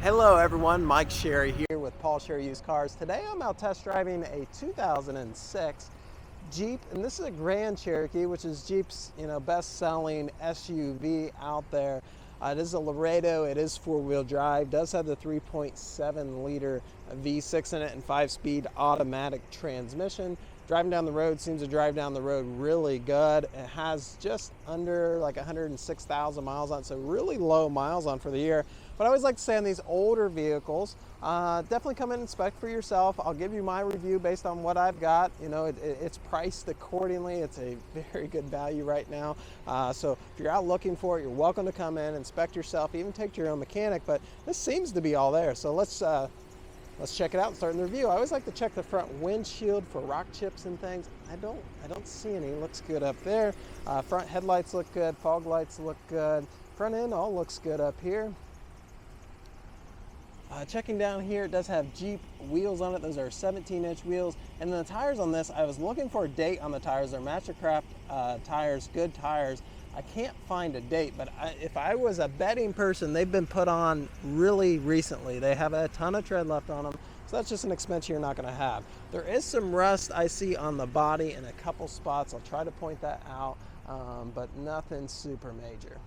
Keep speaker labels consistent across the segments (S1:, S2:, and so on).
S1: Hello everyone, Mike Sherry here with Paul Sherry Used Cars. Today I'm out test driving a 2006 Jeep, and this is a Grand Cherokee, which is Jeep's best-selling SUV out there. It is a Laredo, it is four-wheel drive, does have the 3.7 liter V6 in it and 5-speed automatic transmission. Driving down the road, seems to drive down the road really good. It has just under like 106,000 miles on it, so really low miles on for the year. But I always like to say on these older vehicles, definitely come in and inspect for yourself. I'll give you my review based on what I've got. It's priced accordingly. It's a very good value right now. So if you're out looking for it, you're welcome to come in, inspect yourself, even take to your own mechanic. But this seems to be all there. So let's check it out and start the review. I always like to check the front windshield for rock chips and things. I don't see any. Looks good up there. Front headlights look good. Fog lights look good. Front end all looks good up here. Checking down here, it does have Jeep wheels on it. Those are 17-inch wheels. And then the tires on this, I was looking for a date on the tires. They're Mastercraft tires, good tires. I can't find a date, but if I was a betting person, they've been put on really recently. They have a ton of tread left on them, so that's just an expense you're not going to have. There is some rust I see on the body in a couple spots. I'll try to point that out, but nothing super major.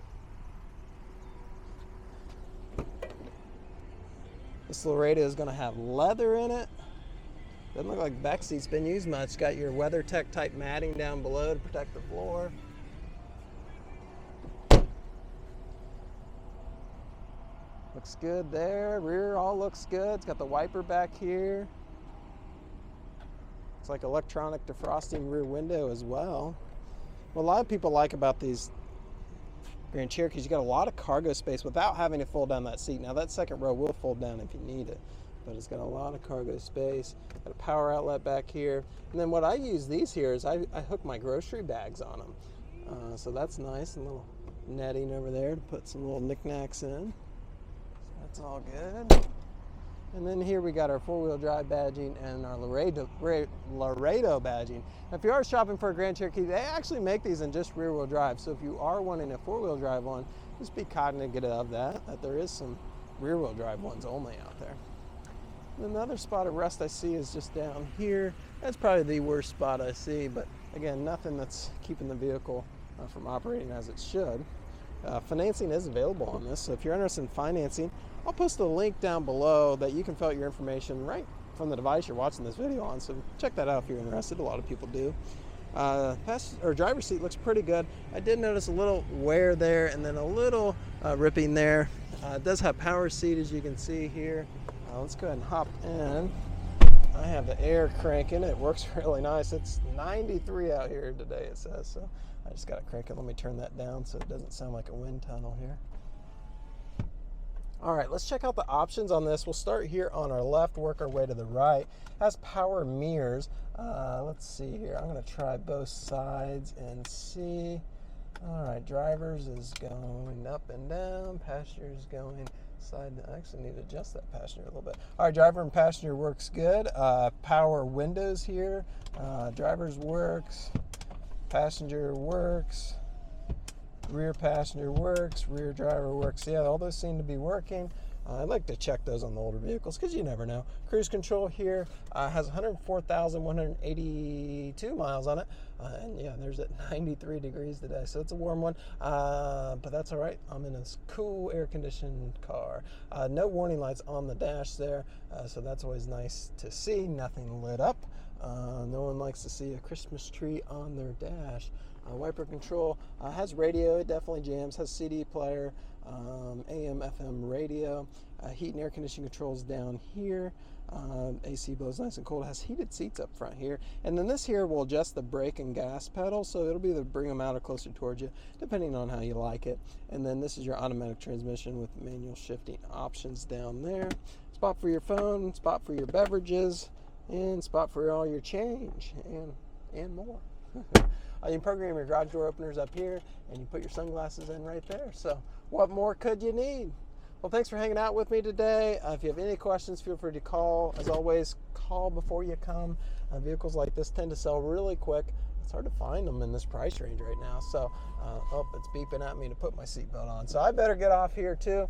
S1: This Laredo is going to have leather in it. Doesn't look like the back seat's been used much. Got your WeatherTech type matting down below to protect the floor. Looks good there. Rear all looks good. It's got the wiper back here. It's like electronic defrosting rear window as well. What a lot of people like about these Grand Cherokees, you got a lot of cargo space without having to fold down that seat. Now that second row will fold down if you need it, but it's got a lot of cargo space. Got a power outlet back here. And then what I use these here is I hook my grocery bags on them. So that's nice. A little netting over there to put some little knickknacks in. That's all good. And then here we got our four-wheel drive badging and our Laredo badging. Now, if you are shopping for a Grand Cherokee, they actually make these in just rear-wheel drive. So if you are wanting a four-wheel drive one, just be cognizant of that there is some rear-wheel drive ones only out there. And another spot of rust I see is just down here. That's probably the worst spot I see, but again, nothing that's keeping the vehicle from operating as it should. Financing is available on this, so if you're interested in financing, I'll post a link down below that you can fill out your information right from the device you're watching this video on, so check that out if you're interested. A lot of people do. Driver's seat looks pretty good. I did notice a little wear there and then a little ripping there. It does have power seat, as you can see here. Let's go ahead and hop in. I have the air cranking. It works really nice. It's 93 out here today, it says, so I just got to crank it. Let me turn that down so it doesn't sound like a wind tunnel here. All right, let's check out the options on this. We'll start here on our left, work our way to the right. It has power mirrors. Let's see here. I'm going to try both sides and see. All right, drivers is going up and down. Passenger is going side. I actually need to adjust that passenger a little bit. All right, driver and passenger works good. Power windows here. Drivers works. Passenger works. Rear passenger works. Rear driver works. Yeah, all those seem to be working. I like to check those on the older vehicles because you never know. Cruise control here has 104,182 miles on it. And yeah, there's at 93 degrees today, so it's a warm one. But that's all right. I'm in a cool air-conditioned car. No warning lights on the dash there, so that's always nice to see. Nothing lit up. No one likes to see a Christmas tree on their dash. Wiper control has radio. It definitely jams. Has CD player, AM, FM radio. Heat and air conditioning controls down here. AC blows nice and cold. It has heated seats up front here. And then this here will adjust the brake and gas pedal, so it'll be to bring them out or closer towards you, depending on how you like it. And then this is your automatic transmission with manual shifting options down there. Spot for your phone, spot for your beverages, and spot for all your change and more. You can program your garage door openers up here, and you put your sunglasses in right there. So what more could you need? Well, thanks for hanging out with me today. If you have any questions, feel free to call. As always, call before you come. Vehicles like this tend to sell really quick. It's hard to find them in this price range right now. So, it's beeping at me to put my seatbelt on. So I better get off here too.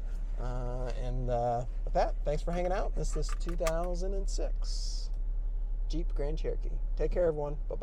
S1: with that, thanks for hanging out. This is 2006 Jeep Grand Cherokee. Take care, everyone. Bye-bye.